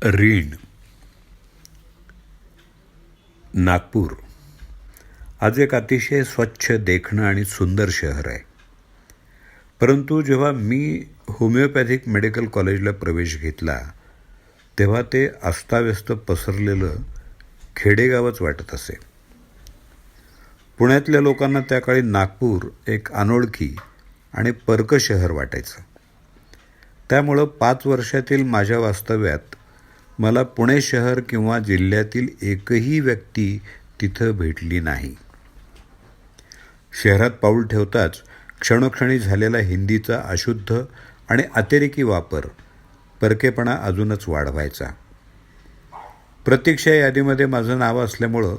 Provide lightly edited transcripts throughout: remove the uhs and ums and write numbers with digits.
रीण. नागपूर आज एक अतिशय स्वच्छ, देखणं आणि सुंदर शहर आहे. परंतु जेव्हा मी होमिओपॅथिक मेडिकल कॉलेजला प्रवेश घेतला तेव्हा ते अस्ताव्यस्त पसरलेलं खेडेगावच वाटत असे. पुण्यातल्या लोकांना त्या काळी नागपूर एक अनोळखी आणि परकं शहर वाटायचं. त्यामुळं 5 वर्षातील माझ्या वास्तव्यात मला पुणे शहर किंवा जिल्ह्यातील एकही व्यक्ती तिथं भेटली नाही. शहरात पाऊल ठेवताच क्षणोक्षणी झालेला हिंदीचा अशुद्ध आणि अतिरेकी वापर परकेपणा अजूनच वाढवायचा. प्रतीक्षा यादीमध्ये माझं नाव असल्यामुळं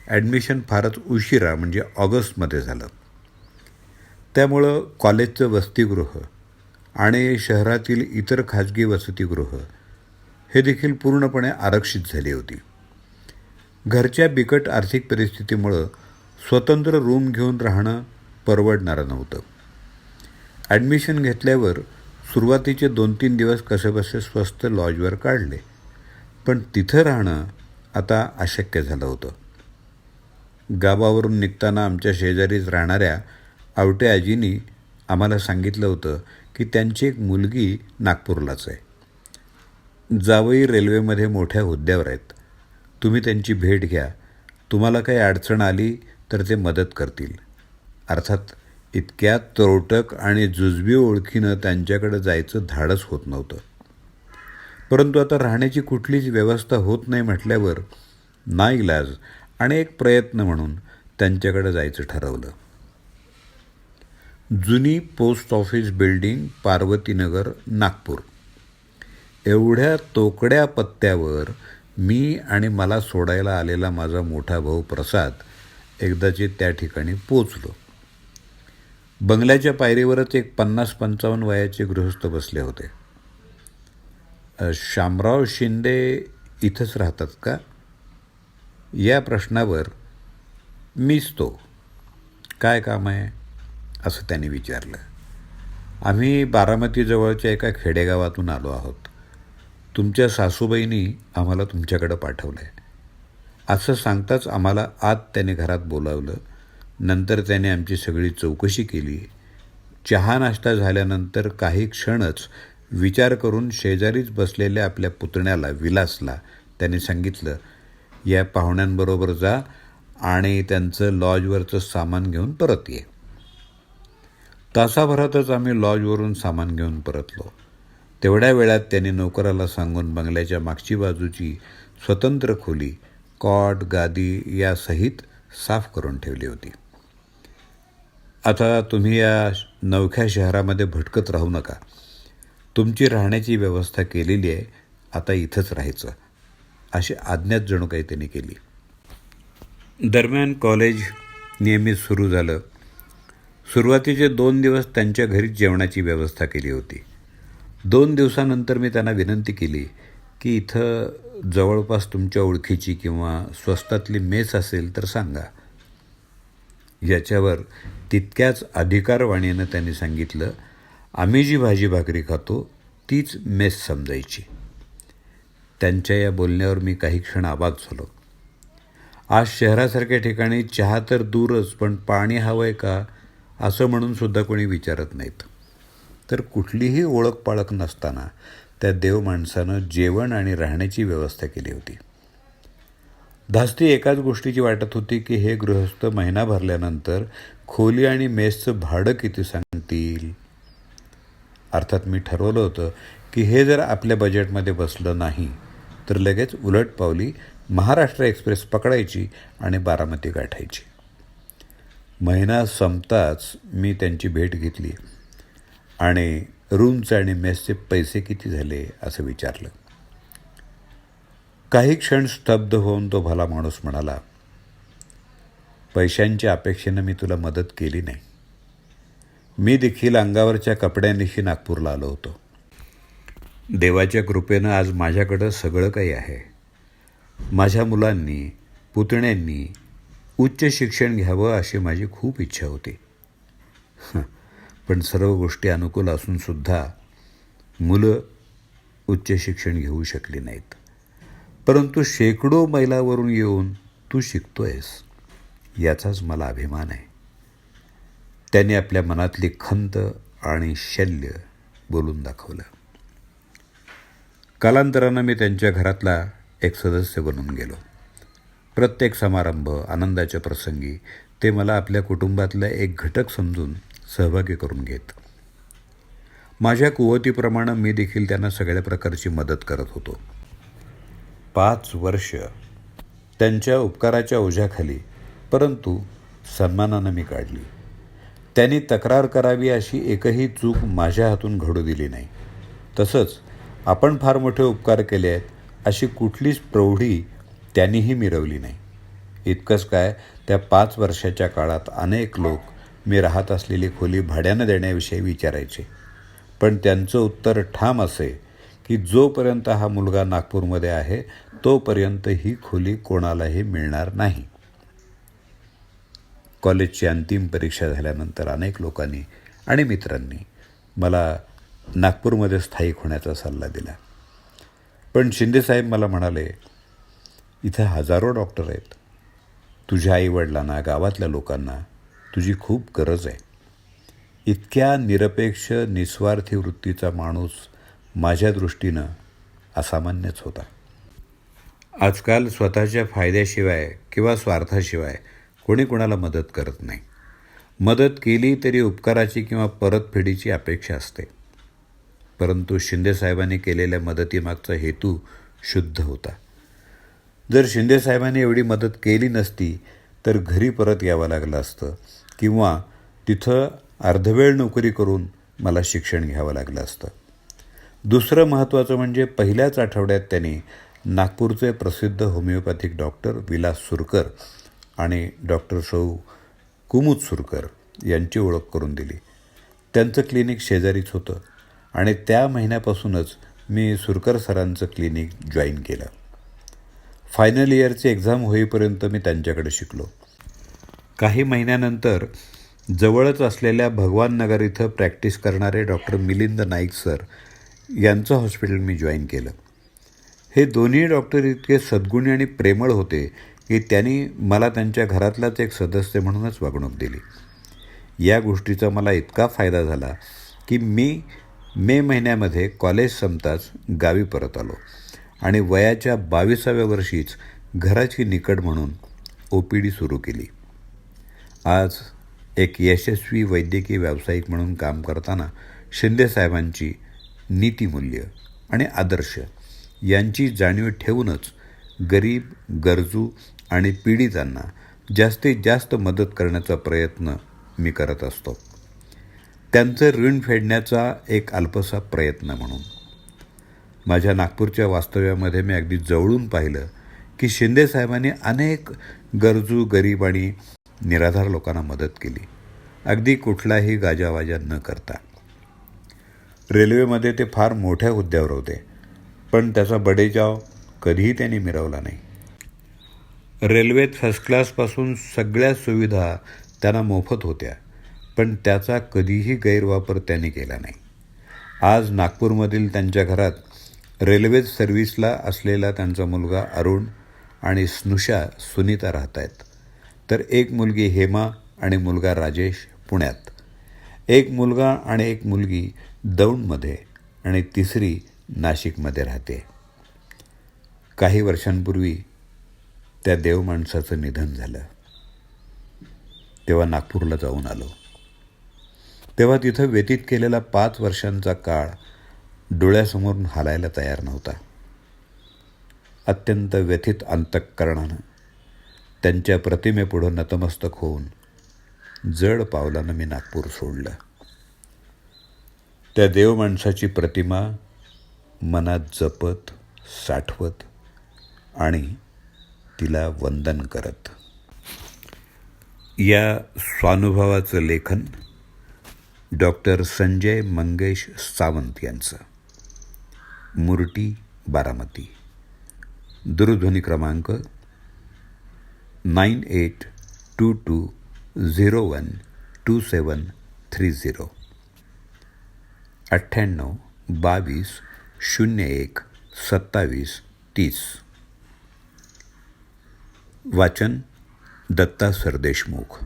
ॲडमिशन फारच उशिरा म्हणजे ऑगस्टमध्ये झालं. त्यामुळं कॉलेजचं वसतिगृह आणि शहरातील इतर खाजगी वसतिगृह हे देखील पूर्णपणे आरक्षित झाली होती. घरच्या बिकट आर्थिक परिस्थितीमुळं स्वतंत्र रूम घेऊन राहणं परवडणारं नव्हतं. ॲडमिशन घेतल्यावर सुरुवातीचे 2-3 दिवस कसेबसे स्वस्त लॉजवर काढले, पण तिथं राहणं आता अशक्य झालं होतं. गावावरून निघताना आमच्या शेजारीच राहणाऱ्या आवटे आजींनी आम्हाला सांगितलं होतं की त्यांची एक मुलगी नागपूरलाच आहे. जावई रेल्वेमध्ये मोठ्या हुद्द्यावर आहेत. तुम्ही त्यांची भेट घ्या. तुम्हाला काही अडचण आली तर ते मदत करतील. अर्थात इतक्या तरोटक आणि जुजबी ओळखीनं त्यांच्याकडे जायचं धाडस होत नव्हतं. परंतु आता राहण्याची कुठलीच व्यवस्था होत नाही म्हटल्यावर नाईलाज आणि एक प्रयत्न म्हणून त्यांच्याकडे जायचं ठरवलं. जुनी post office building, Parvatinagar, Nagpur. एवढ्या तोकड्या पत्त्यावर मी आणि मला सोडायला आलेला माझा मोठा भाऊ प्रसाद एकदाचे त्या ठिकाणी पोचलो. बंगल्याच्या पायरीवरच एक 50-55 वयाचे गृहस्थ बसले होते. शामराव शिंदे इथंच राहतात का? या प्रश्नावर मीच तो, काय काम आहे असं त्यांनी विचारलं. आम्ही बारामतीजवळच्या एका खेडेगावातून आलो आहोत. तुमच्या सासूबाईंनी आम्हाला तुमच्याकडं पाठवलं आहे असं सांगताच आम्हाला आत त्याने घरात बोलावलं. नंतर त्याने आमची सगळी चौकशी केली. चहा नाश्ता झाल्यानंतर काही क्षणच विचार करून शेजारीच बसलेल्या आपल्या पुतण्याला विलासला त्याने सांगितलं, या पाहुण्यांबरोबर जा आणि त्यांचं लॉजवरचं सामान घेऊन परत ये. तासाभरातच आम्ही लॉजवरून सामान घेऊन परतलो. तेवढ्या वेळात त्यांनी नोकराला सांगून बंगल्याच्या मागची बाजूची स्वतंत्र खोली कॉट, गादी यासहित साफ करून ठेवली होती. आता तुम्ही या नवख्या शहरामध्ये भटकत राहू नका. तुमची राहण्याची व्यवस्था केलेली आहे. आता इथंच राहायचं अशी आज्ञाच जणू काही त्यांनी केली. दरम्यान कॉलेज नियमित सुरू झालं. सुरुवातीचे 2 दिवस त्यांच्या घरीच जेवणाची व्यवस्था केली होती. 2 दिवसानंतर मी त्यांना विनंती केली की इथं जवळपास तुमच्या ओळखीची किंवा स्वस्तातली मेस असेल तर सांगा. याच्यावर तितक्याच अधिकारवाणीनं त्यांनी सांगितलं, आम्ही जी भाजी भाकरी खातो तीच मेस समजायची. त्यांच्या या बोलण्यावर मी काही क्षण अवाक झालो. आज शहरासारख्या ठिकाणी चहा तर दूरच, पण पाणी हवं आहे का असं म्हणून सुद्धा कोणी विचारत नाहीत. तर कुठलीही ओळख पाळख नसताना त्या देव माणसानं जेवण आणि राहण्याची व्यवस्था केली होती. धास्ती एकाच गोष्टीची वाटत होती की हे गृहस्थ महिना भरल्यानंतर खोली आणि मेसचं भाडं किती सांगतील. अर्थात मी ठरवलं होतं की हे जर आपल्या बजेटमध्ये बसलं नाही तर लगेच उलट पावली महाराष्ट्र एक्सप्रेस पकडायची आणि बारामती गाठायची. महिना संपताच मी त्यांची भेट घेतली आणि रूमचे आणि मेसचे पैसे किती झाले असं विचारलं. काही क्षण स्तब्ध होऊन तो भला माणूस म्हणाला, पैशांच्या अपेक्षेनं मी तुला मदत केली नाही. मी देखील अंगावरच्या कपड्यांनिशी नागपूरला आलो होतो. देवाच्या कृपेनं आज माझ्याकडं सगळं काही आहे. माझ्या मुलांनी, पुतण्यांनी उच्च शिक्षण घ्यावं अशी माझी खूप इच्छा होती. पण सर्व गोष्टी अनुकूल असूनसुद्धा मुलं उच्च शिक्षण घेऊ शकली नाहीत. परंतु शेकडो मैलावरून येऊन तू शिकतोयस याचाच मला अभिमान आहे. त्यांनी आपल्या मनातली खंत आणि शल्य बोलून दाखवलं. कालांतरानं मी त्यांच्या घरातला एक सदस्य बनून गेलो. प्रत्येक समारंभ, आनंदाच्या प्रसंगी ते मला आपल्या कुटुंबातला एक घटक समजून सहभागी करून घेत. माझ्या कुवतीप्रमाणे मी देखील त्यांना सगळ्या प्रकारची मदत करत होतो. 5 वर्ष त्यांच्या उपकाराच्या ओझ्याखाली, परंतु सन्मानानं मी काढली. त्यांनी तक्रार करावी अशी एकही चूक माझ्या हातून घडू दिली नाही. तसंच आपण फार मोठे उपकार केले आहेत अशी कुठलीच प्रौढी त्यांनीही मिरवली नाही. इतकंच काय, त्या 5 वर्षाच्या काळात अनेक लोक मी राहत असलेली खोली भाड्यानं देण्याविषयी विचारायचे. पण त्यांचं उत्तर ठाम असे की जोपर्यंत हा मुलगा नागपूरमध्ये आहे तोपर्यंत ही खोली कोणालाही मिळणार नाही. कॉलेजची अंतिम परीक्षा झाल्यानंतर अनेक लोकांनी आणि मित्रांनी मला नागपूरमध्ये स्थायिक होण्याचा सल्ला दिला. पण शिंदेसाहेब मला म्हणाले, इथं हजारो डॉक्टर आहेत. तुझ्या आईवडिलांना, गावातल्या लोकांना तुझी खूप गरज आहे. इतक्या निरपेक्ष निस्वार्थी वृत्तीचा माणूस माझ्या दृष्टीनं असामान्यच होता. आजकाल स्वतःच्या फायद्याशिवाय किंवा स्वार्थाशिवाय कोणी कोणाला मदत करत नाही. मदत केली तरी उपकाराची किंवा परतफेडीची अपेक्षा असते. परंतु शिंदेसाहेबांनी केलेल्या मदतीमागचा हेतू शुद्ध होता. जर शिंदेसाहेबांनी एवढी मदत केली नसती तर घरी परत यावं लागलं असतं किंवा तिथं अर्धवेळ नोकरी करून मला शिक्षण घ्यावं लागलं असतं. दुसरं महत्त्वाचं म्हणजे पहिल्याच आठवड्यात त्यांनी नागपूरचे प्रसिद्ध होमिओपॅथिक डॉक्टर विलास सुरकर आणि डॉक्टर सौ कुमुद सुरकर यांची ओळख करून दिली. त्यांचं क्लिनिक शेजारीच होतं आणि त्या महिन्यापासूनच मी सुरकर सरांचं क्लिनिक जॉईन केलं. फायनल इयरची एक्झाम होईपर्यंत मी त्यांच्याकडे शिकलो. काही महिन्यानंतर जवळच असलेल्या भगवान नगर इथं प्रॅक्टिस करणारे डॉक्टर मिलिंद नाईक सर यांचं हॉस्पिटल मी जॉईन केलं. हे दोन्ही डॉक्टर इतके सद्गुणी आणि प्रेमळ होते की त्यांनी मला त्यांच्या घरातलाच एक सदस्य म्हणूनच वागणूक दिली. या गोष्टीचा मला इतका फायदा झाला की मी मे महिन्यामध्ये कॉलेज संपताच गावी परत आलो आणि वयाच्या 22व्या वर्षीच घराची निकड म्हणून OPD सुरू केली. आज एक यशस्वी वैद्यकीय व्यावसायिक म्हणून काम करताना शिंदेसाहेबांची नीतिमूल्य आणि आदर्श यांची जाणीव ठेवूनच गरीब, गरजू आणि पीडितांना जास्तीत जास्त मदत करण्याचा प्रयत्न मी करत असतो. त्यांचं ऋण फेडण्याचा एक अल्पसा प्रयत्न म्हणून. माझ्या नागपूरच्या वास्तव्यामध्ये मी अगदी जवळून पाहिलं की शिंदेसाहेबांनी अनेक गरजू, गरीब आणि निराधार लोकांना मदत केली, अगदी कुठलाही गाजावाजा न करता. रेल्वेमध्ये ते फार मोठ्या हुद्द्यावर होते, पण त्याचा बडेजाव कधीही त्यांनी मिरवला नाही. रेल्वेत फर्स्ट क्लासपासून सगळ्या सुविधा त्यांना मोफत होत्या, पण त्याचा कधीही गैरवापर त्यांनी केला नाही. आज नागपूरमधील त्यांच्या घरात रेल्वे सर्व्हिसला असलेला त्यांचा मुलगा अरुण आणि स्नुषा सुनीता राहत आहेत. तर एक मुलगी हेमा आणि मुलगा राजेश पुण्यात, एक मुलगा आणि एक मुलगी दौंडमध्ये आणि तिसरी नाशिकमध्ये राहते. काही वर्षांपूर्वी त्या देवमाणसाचं निधन झालं. तेव्हा नागपूरला जाऊन आलो. तेव्हा तिथं व्यतीत केलेला 5 वर्षांचा काळ डोळ्यासमोरून हालायला तयार नव्हता. अत्यंत व्यथित अंतःकरणानं त्यांच्या प्रतिमेपुढं नतमस्तक होऊन जड पावलानं मी नागपूर सोडलं. त्या देवमाणसाची प्रतिमा मनात जपत, साठवत आणि तिला वंदन करत. या स्वानुभवाचं लेखन डॉक्टर संजय मंगेश सावंत यांचं. मुर्टी, बारामती. दूरध्वनी क्रमांक 9822012730 98 22 01 27 30. वाचन दत्ता सरदेशमुख.